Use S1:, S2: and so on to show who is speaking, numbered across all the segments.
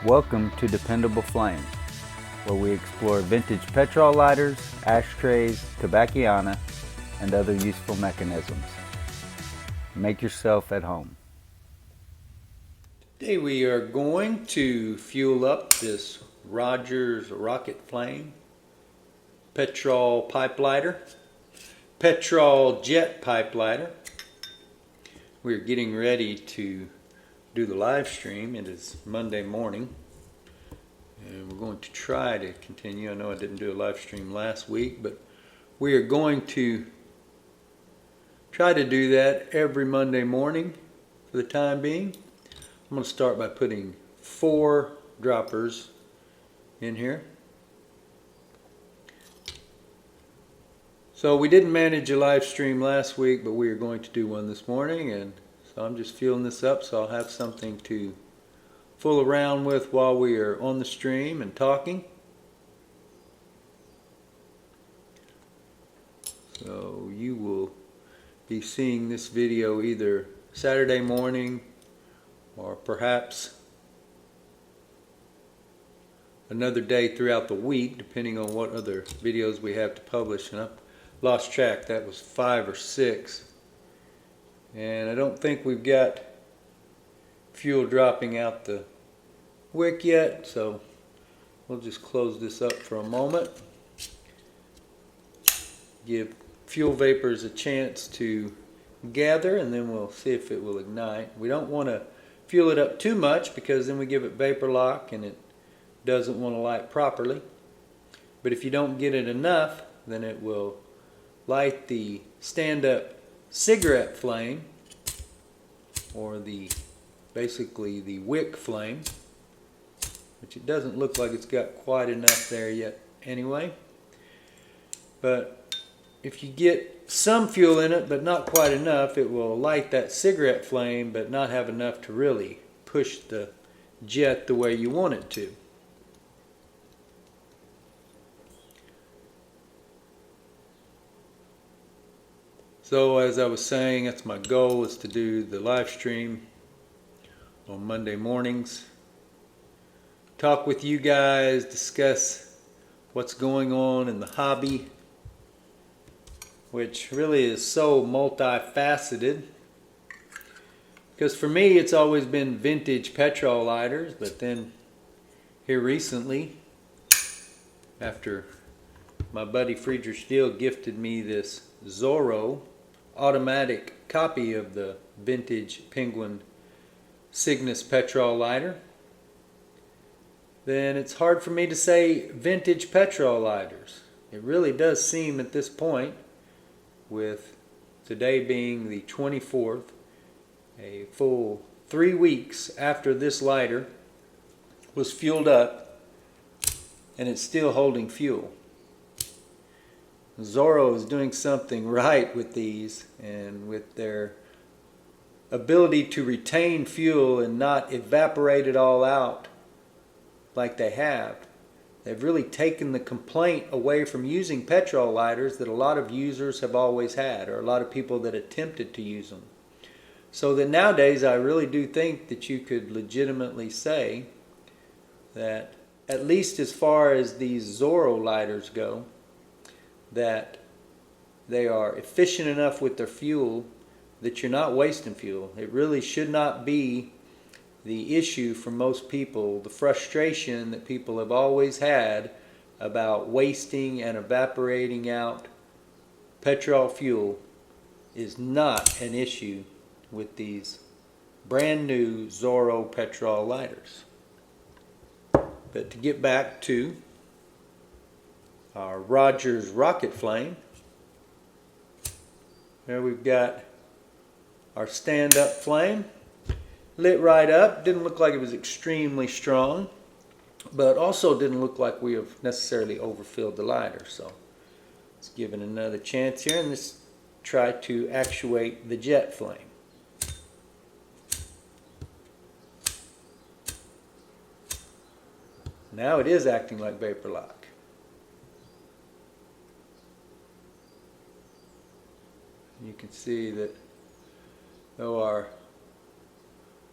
S1: Welcome to Dependable Flame, where we explore vintage petrol lighters, ashtrays, tobacconiana, and other useful mechanisms. Make yourself at home.
S2: Today we are going to fuel up this Rogers Rocket Flame Petrol pipe lighter, Petrol jet pipe lighter. We're getting ready to do the live stream. It is Monday morning and we're going to try to continue. I know I didn't do a live stream last week, but we are going to try to do that every Monday morning for the time being. I'm going to start by putting 4 droppers in here. So we didn't manage a live stream last week, but we are going to do one this morning, and so I'm just fueling this up so I'll have something to fool around with while we are on the stream and talking. So you will be seeing this video either Saturday morning or perhaps another day throughout the week, depending on what other videos we have to publish. And I've lost track, that was 5 or 6. And I don't think we've got fuel dropping out the wick yet, so we'll just close this up for a moment. Give fuel vapors a chance to gather, and then we'll see if it will ignite. We don't want to fuel it up too much because then we give it vapor lock and it doesn't want to light properly. But if you don't get it enough, then it will light the stand-up cigarette flame, or basically the wick flame, which it doesn't look like it's got quite enough there yet anyway. But if you get some fuel in it but not quite enough, it will light that cigarette flame but not have enough to really push the jet the way you want it to. So as I was saying, that's my goal, is to do the live stream on Monday mornings. Talk with you guys, discuss what's going on in the hobby, which really is so multifaceted. Because for me, it's always been vintage petrol lighters, but then here recently, after my buddy Friedrich Steele gifted me this Zorro automatic copy of the vintage Penguin Cygnus petrol lighter, then it's hard for me to say vintage petrol lighters. It really does seem at this point, with today being the 24th, a full 3 weeks after this lighter was fueled up, and it's still holding fuel. Zorro is doing something right with these, and with their ability to retain fuel and not evaporate it all out like they have. They've really taken the complaint away from using petrol lighters that a lot of users have always had, or a lot of people that attempted to use them. So that nowadays I really do think that you could legitimately say that, at least as far as these Zorro lighters go, that they are efficient enough with their fuel that you're not wasting fuel. It really should not be the issue for most people. The frustration that people have always had about wasting and evaporating out petrol fuel is not an issue with these brand new Zorro petrol lighters. But to get back to our Rogers Rocket Flame, there we've got our stand-up flame. Lit right up. Didn't look like it was extremely strong, but also didn't look like we have necessarily overfilled the lighter. So let's give it another chance here, and let's try to actuate the jet flame. Now it is acting like vapor lock. You can see that though our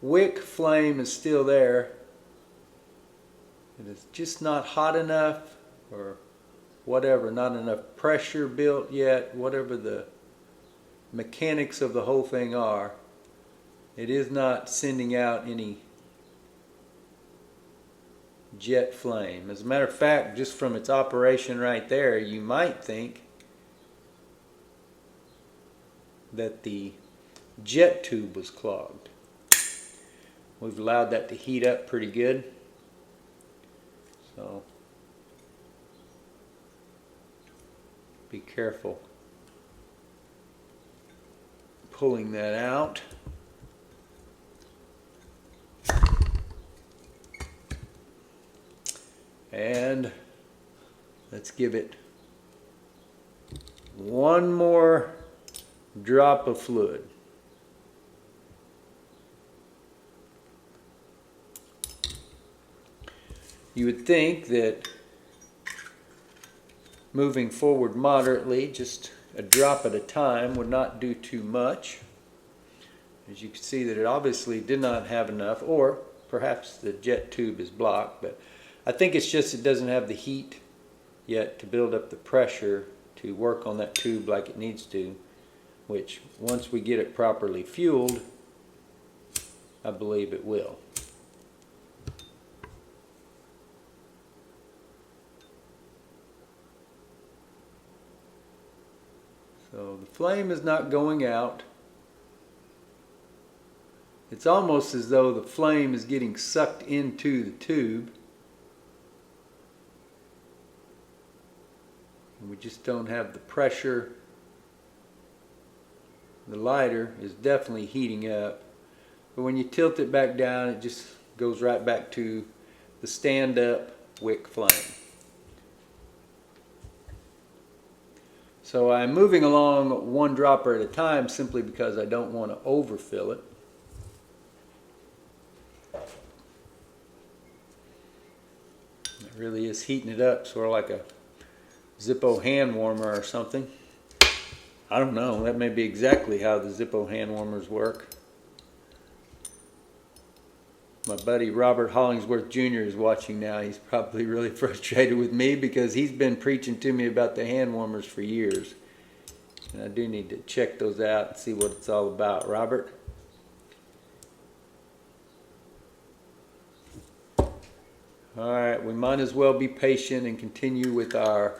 S2: wick flame is still there, It is just not hot enough, or whatever, not enough pressure built yet, whatever the mechanics of the whole thing are. It is not sending out any jet flame. As a matter of fact, just from its operation right there, you might think that the jet tube was clogged. We've allowed that to heat up pretty good. So be careful pulling that out. And let's give it one more drop of fluid. You would think that moving forward moderately, just a drop at a time, would not do too much. As you can see that it obviously did not have enough, or perhaps the jet tube is blocked, but I think it's just it doesn't have the heat yet to build up the pressure to work on that tube like it needs to, which once we get it properly fueled, I believe it will. So the flame is not going out. It's almost as though the flame is getting sucked into the tube. And we just don't have the pressure. The lighter is definitely heating up. But when you tilt it back down, it just goes right back to the stand-up wick flame. So I'm moving along one dropper at a time simply because I don't want to overfill it. It really is heating it up, sort of like a Zippo hand warmer or something. I don't know, that may be exactly how the Zippo hand warmers work. My buddy Robert Hollingsworth Jr. is watching now. He's probably really frustrated with me because he's been preaching to me about the hand warmers for years. And I do need to check those out and see what it's all about. Robert? Alright, we might as well be patient and continue with our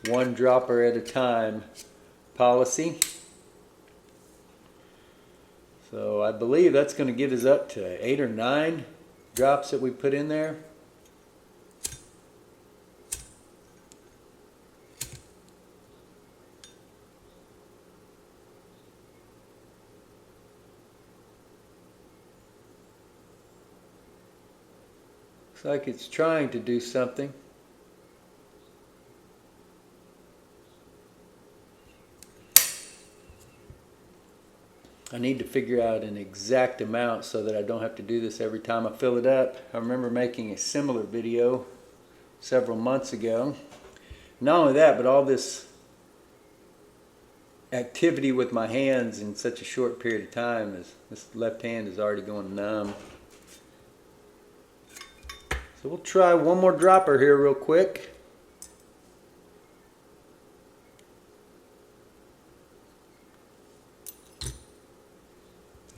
S2: one dropper at a time policy. So I believe that's going to get us up to 8 or 9 drops that we put in there. Looks like it's trying to do something. I need to figure out an exact amount so that I don't have to do this every time I fill it up. I remember making a similar video several months ago. Not only that, but all this activity with my hands in such a short period of time, is this left hand is already going numb. So we'll try one more dropper here real quick.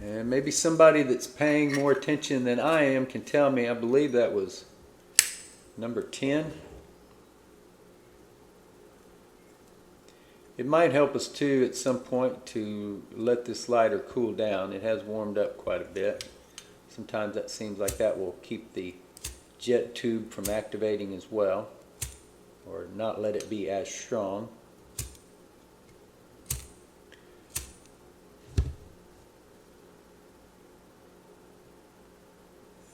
S2: And maybe somebody that's paying more attention than I am can tell me. I believe that was number 10. It might help us too at some point to let this lighter cool down. It has warmed up quite a bit. Sometimes that seems like that will keep the jet tube from activating as well, or not let it be as strong.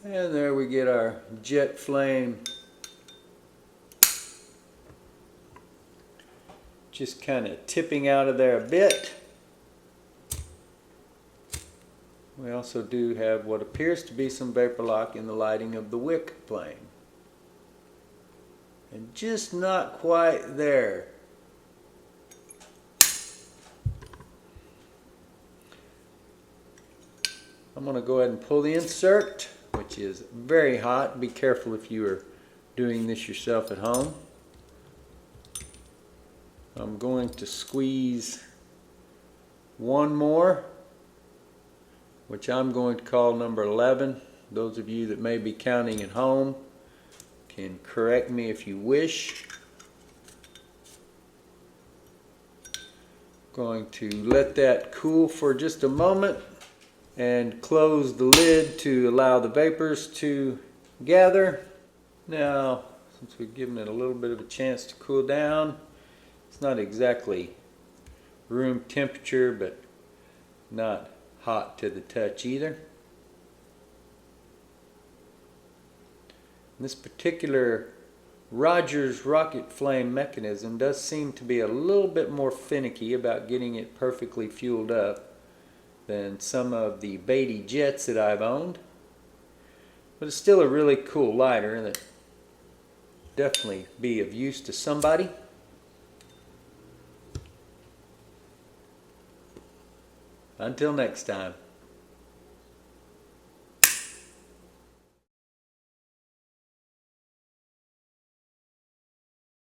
S2: And there we get our jet flame just kind of tipping out of there a bit. We also do have what appears to be some vapor lock in the lighting of the wick flame. And just not quite there. I'm going to go ahead and pull the insert, which is very hot. Be careful if you are doing this yourself at home. I'm going to squeeze one more, which I'm going to call number 11. Those of you that may be counting at home can correct me if you wish. Going to let that cool for just a moment and close the lid to allow the vapors to gather. Now, since we've given it a little bit of a chance to cool down, it's not exactly room temperature, but not hot to the touch either. This particular Rogers rocket flame mechanism does seem to be a little bit more finicky about getting it perfectly fueled up than some of the Beatty jets that I've owned. But it's still a really cool lighter that definitely be of use to somebody. Until next time.